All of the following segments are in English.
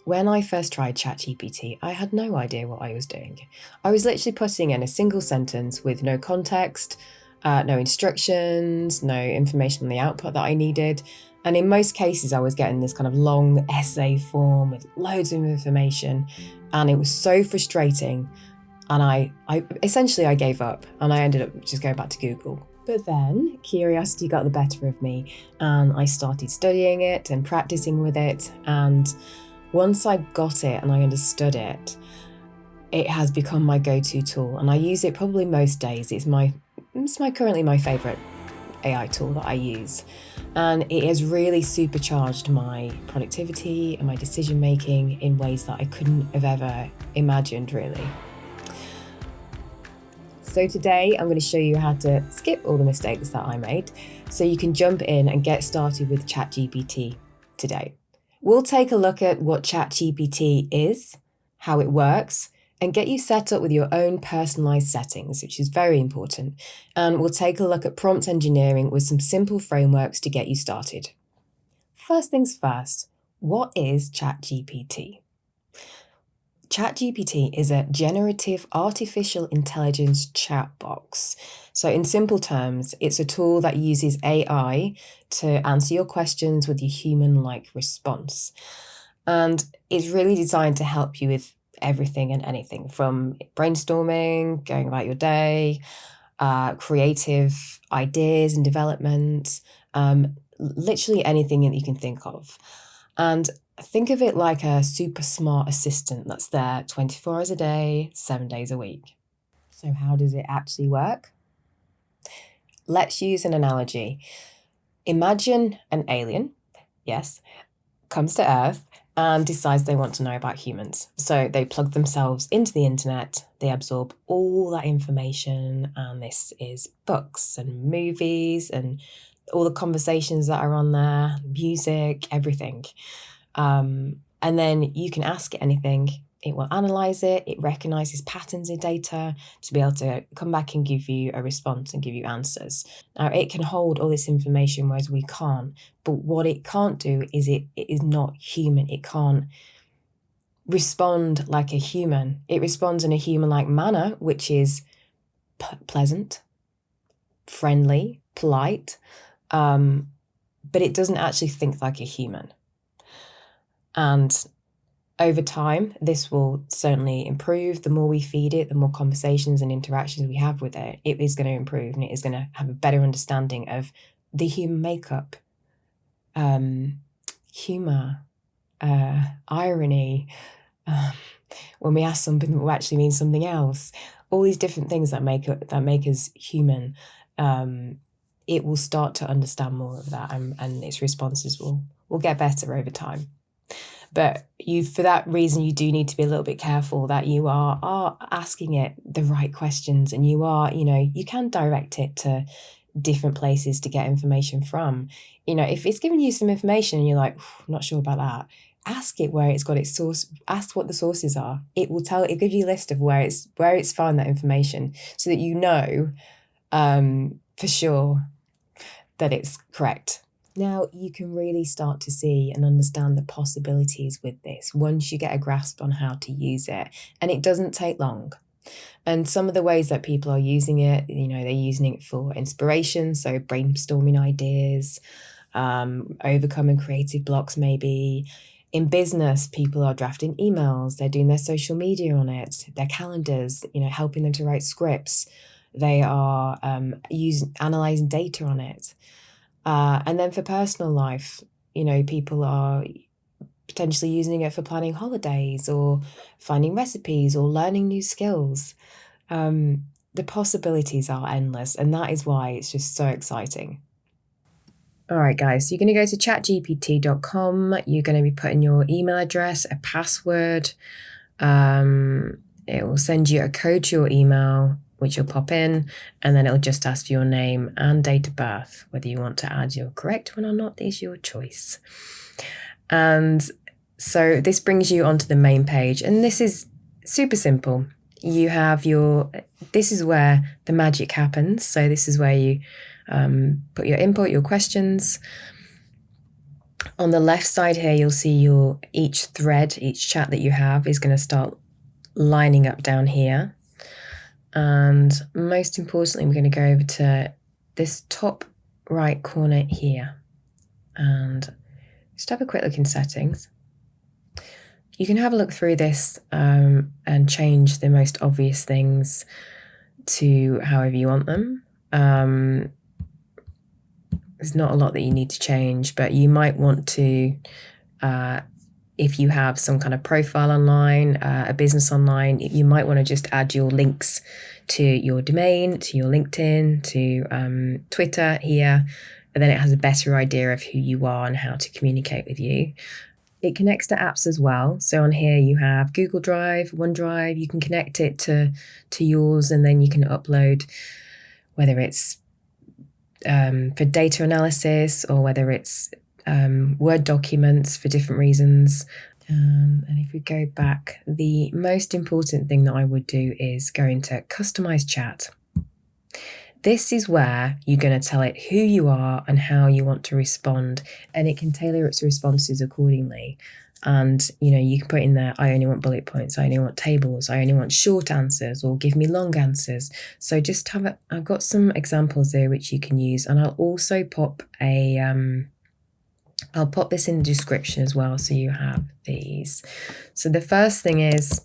When I first tried ChatGPT, I had no idea what I was doing. I was literally putting in a single sentence with no context, no instructions, no information on the output that I needed. And in most cases, I was getting this kind of long essay form with loads of information. And it was so frustrating. And I essentially I gave up and I ended up just going back to Google. But then curiosity got the better of me and I started studying it and practicing with it. And once I got it and I understood it, it has become my go-to tool and I use it probably most days. It's currently my favorite AI tool that I use. And it has really supercharged my productivity and my decision making in ways that I couldn't have ever imagined, really. So today I'm going to show you how to skip all the mistakes that I made so you can jump in and get started with ChatGPT today. We'll take a look at what ChatGPT is, how it works, and get you set up with your own personalized settings, which is very important. And we'll take a look at prompt engineering with some simple frameworks to get you started. First things first, what is ChatGPT? ChatGPT is a generative artificial intelligence chat box. So in simple terms, it's a tool that uses AI to answer your questions with a human-like response. And it's really designed to help you with everything and anything from brainstorming, going about your day, creative ideas and development, literally anything that you can think of. And think of it like a super smart assistant that's there 24 hours a day, 7 days a week. So how does it actually work? Let's use an analogy. Imagine an alien, yes, comes to Earth and decides they want to know about humans. So they plug themselves into the internet, they absorb all that information, and this is books and movies and all the conversations that are on there, music, everything. And then you can ask it anything. It will analyze it. It recognizes patterns in data to be able to come back and give you a response and give you answers. Now, it can hold all this information, whereas we can't. But what it can't do is it is not human. It can't respond like a human. It responds in a human-like manner, which is pleasant, friendly, polite, but it doesn't actually think like a human. And over time, this will certainly improve. The more we feed it, the more conversations and interactions we have with it, it is going to improve and it is going to have a better understanding of the human makeup, humor, irony. When we ask something that will actually mean something else, all these different things that make us human. It will start to understand more of that, and its responses will get better over time. But for that reason, you do need to be a little bit careful that you are asking it the right questions, and you can direct it to different places to get information from. If it's giving you some information and you're like, not sure about that, ask it where it's got its source. Ask what the sources are. It'll give you a list of where it's found that information, so that you know for sure that it's correct. Now, you can really start to see and understand the possibilities with this once you get a grasp on how to use it. And it doesn't take long. And some of the ways that people are using it, they're using it for inspiration, so brainstorming ideas, overcoming creative blocks maybe. In business, people are drafting emails, they're doing their social media on it, their calendars, helping them to write scripts. They are analyzing data on it. And then for personal life, people are potentially using it for planning holidays or finding recipes or learning new skills. The possibilities are endless, and that is why it's just so exciting. All right, guys, so you're going to go to chatgpt.com. You're going to be putting your email address, a password. It will send you a code to your email, which you'll pop in, and then it'll just ask for your name and date of birth. Whether you want to add your correct one or not is your choice. And so this brings you onto the main page, and this is super simple. You have this is where the magic happens. So this is where you put your input, your questions. On the left side here, you'll see each thread, each chat that you have is going to start lining up down here. And most importantly, we're going to go over to this top right corner here and just have a quick look in settings. You can have a look through this and change the most obvious things to however you want them. There's not a lot that you need to change, but you might want to, if you have some kind of profile online, a business online, you might want to just add your links to your domain, to your LinkedIn, to Twitter here, and then it has a better idea of who you are and how to communicate with you. It connects to apps as well. So on here you have Google Drive, OneDrive, you can connect it to yours, and then you can upload, whether it's for data analysis or whether it's Word documents for different reasons. And if we go back, the most important thing that I would do is go into Customize Chat. This is where you're going to tell it who you are and how you want to respond, and it can tailor its responses accordingly. And, you can put in there, I only want bullet points, I only want tables, I only want short answers, or give me long answers. So just I've got some examples there which you can use, and I'll also pop I'll pop this in the description as well, so you have these. So the first thing is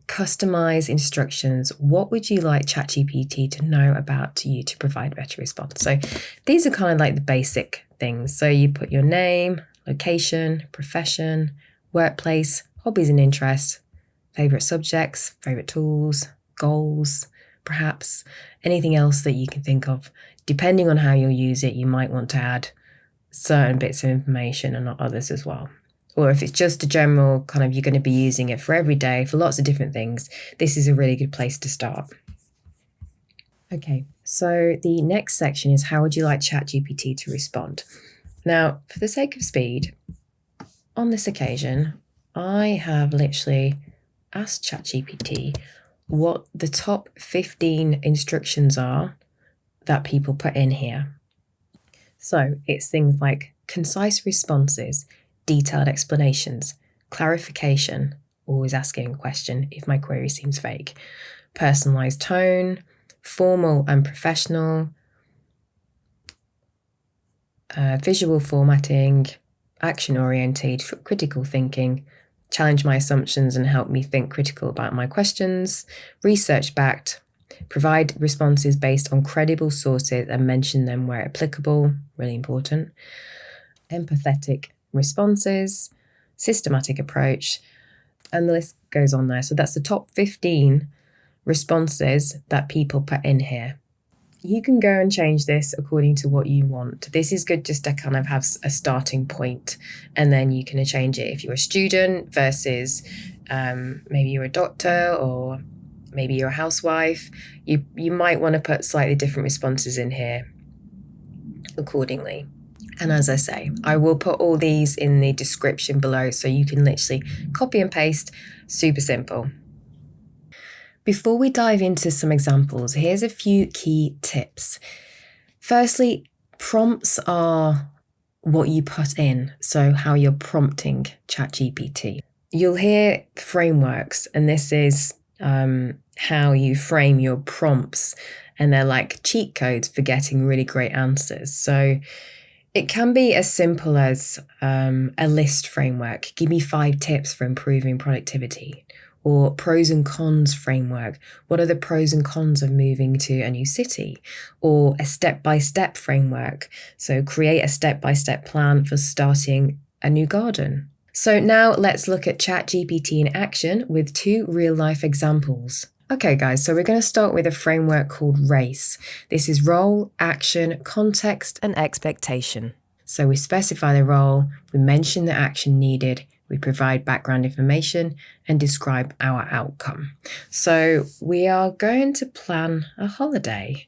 customize instructions. What would you like ChatGPT to know about you to provide a better response? So these are kind of like the basic things. So you put your name, location, profession, workplace, hobbies and interests, favorite subjects, favorite tools, goals, perhaps anything else that you can think of. Depending on how you'll use it, you might want to add certain bits of information and not others as well. Or if it's just a general kind of, you're going to be using it for every day for lots of different things, this is a really good place to start. Okay, so the next section is how would you like ChatGPT to respond? Now, for the sake of speed, on this occasion, I have literally asked ChatGPT what the top 15 instructions are that people put in here. So it's things like concise responses, detailed explanations, clarification, always asking a question if my query seems vague, personalised tone, formal and professional, visual formatting, action-oriented, critical thinking, challenge my assumptions and help me think critical about my questions, research-backed, provide responses based on credible sources and mention them where applicable, really important, empathetic responses, systematic approach, and the list goes on there. So that's the top 15 responses that people put in here. You can go and change this according to what you want. This is good just to kind of have a starting point, and then you can change it if you're a student versus maybe you're a doctor or maybe you're a housewife. You might want to put slightly different responses in here accordingly. And as I say, I will put all these in the description below so you can literally copy and paste, super simple. Before we dive into some examples, here's a few key tips. Firstly, prompts are what you put in, so how you're prompting ChatGPT. You'll hear frameworks, and this is how you frame your prompts, and they're like cheat codes for getting really great answers. So it can be as simple as a list framework. Give me 5 tips for improving productivity. Or pros and cons framework. What are the pros and cons of moving to a new city? Or a step-by-step framework. So create a step-by-step plan for starting a new garden. So now let's look at ChatGPT in action with 2 real-life examples. Okay guys, so we're going to start with a framework called RACE. This is role, action, context, and expectation. So we specify the role, we mention the action needed, we provide background information and describe our outcome. So we are going to plan a holiday,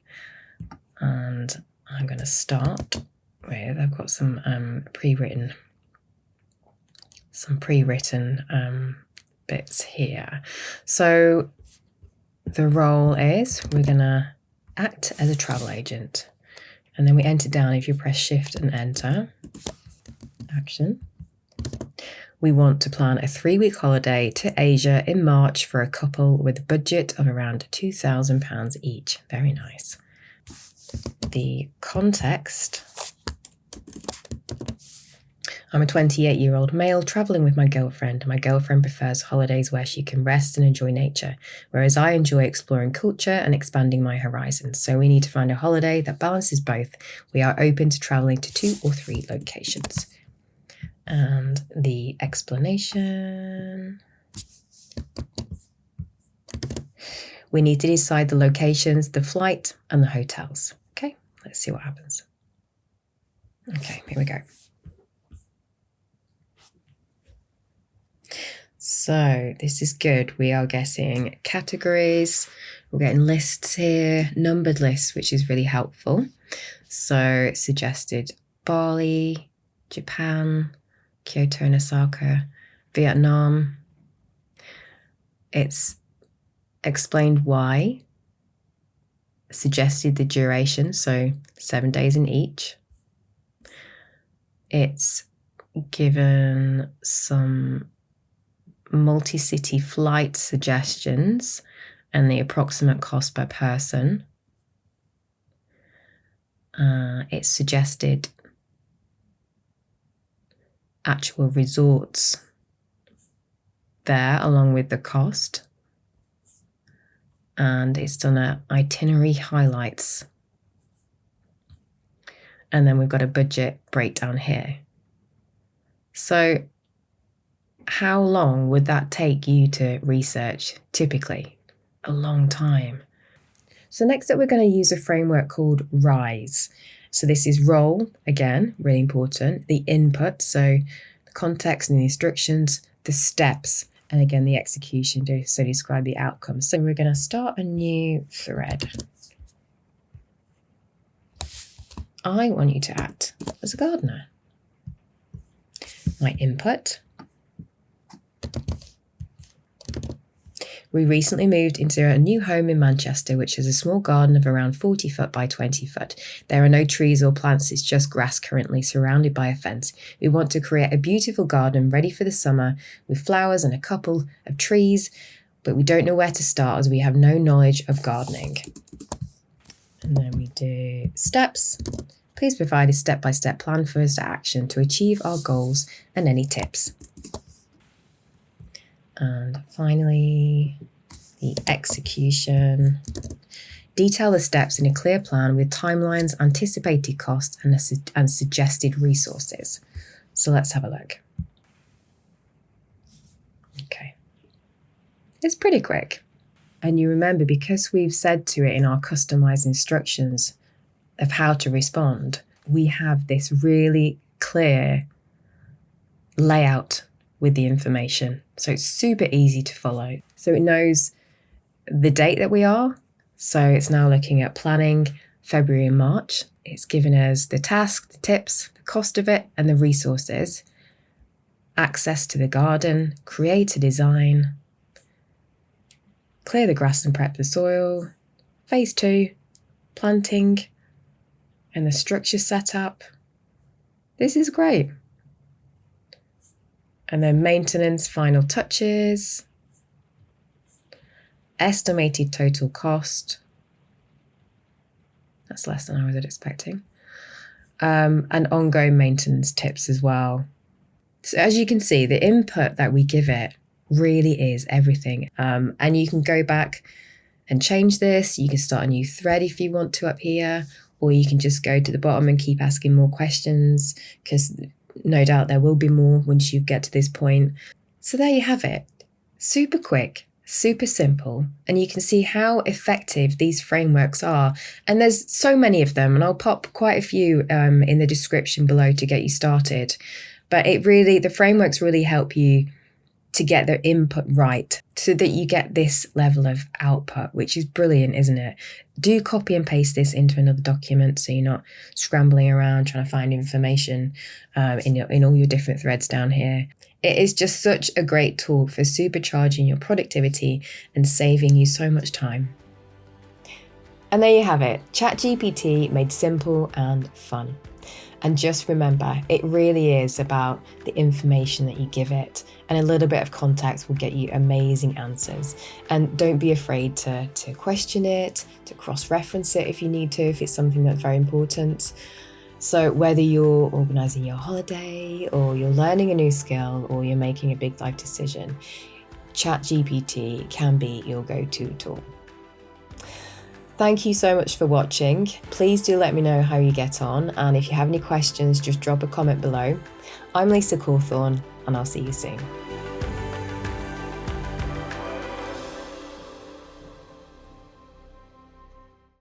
and I'm going to start with, I've got some pre-written bits here. So the role is we're going to act as a travel agent, and then we enter down if you press shift and enter. Action. We want to plan a 3-week holiday to Asia in March for a couple with a budget of around £2,000 each. Very nice. The context. I'm a 28-year-old male traveling with my girlfriend. My girlfriend prefers holidays where she can rest and enjoy nature, whereas I enjoy exploring culture and expanding my horizons. So we need to find a holiday that balances both. We are open to traveling to 2 or 3 locations. And the explanation. We need to decide the locations, the flight, and the hotels. Okay, let's see what happens. Okay, here we go. So this is good. We are getting categories. We're getting lists here, numbered lists, which is really helpful. So it suggested Bali, Japan, Kyoto and Osaka, Vietnam. It's explained why, suggested the duration, so 7 days in each. It's given some multi-city flight suggestions and the approximate cost per person. It suggested actual resorts there along with the cost, and it's done an itinerary highlights, and then we've got a budget breakdown here. So how long would that take you to research? Typically a long time. So next up, we're going to use a framework called RISE. So this is role, again, really important, the input, so the context and the instructions, the steps, and again, the execution, so describe the outcome. So we're going to start a new thread. I want you to act as a gardener. My input. We recently moved into a new home in Manchester, which has a small garden of around 40 foot by 20 foot. There are no trees or plants, it's just grass currently surrounded by a fence. We want to create a beautiful garden ready for the summer with flowers and a couple of trees, but we don't know where to start as we have no knowledge of gardening. And then we do steps. Please provide a step-by-step plan for us to action to achieve our goals and any tips. And finally, the execution. Detail the steps in a clear plan with timelines, anticipated costs, and suggested resources. So let's have a look. Okay. It's pretty quick. And you remember, because we've said to it in our customized instructions of how to respond, we have this really clear layout with the information. So it's super easy to follow. So it knows the date that we are. So it's now looking at planning February and March. It's given us the task, the tips, the cost of it, and the resources. Access to the garden, create a design, clear the grass and prep the soil, phase 2, planting, and the structure setup. This is great. And then maintenance, final touches, estimated total cost. That's less than I was expecting. And ongoing maintenance tips as well. So as you can see, the input that we give it really is everything. And you can go back and change this. You can start a new thread if you want to up here, or you can just go to the bottom and keep asking more questions, because no doubt there will be more once you get to this point. So there you have it. Super quick, super simple, and you can see how effective these frameworks are. And there's so many of them, and I'll pop quite a few in the description below to get you started. But the frameworks really help you to get the input right so that you get this level of output, which is brilliant, isn't it? Do copy and paste this into another document so you're not scrambling around trying to find information in all your different threads down here. It is just such a great tool for supercharging your productivity and saving you so much time. And there you have it, ChatGPT made simple and fun. And just remember, it really is about the information that you give it, and a little bit of context will get you amazing answers. And don't be afraid to question it, to cross-reference it if you need to, if it's something that's very important. So whether you're organising your holiday, or you're learning a new skill, or you're making a big life decision, ChatGPT can be your go-to tool. Thank you so much for watching. Please do let me know how you get on, and if you have any questions, just drop a comment below. I'm Lisa Cawthorne, and I'll see you soon.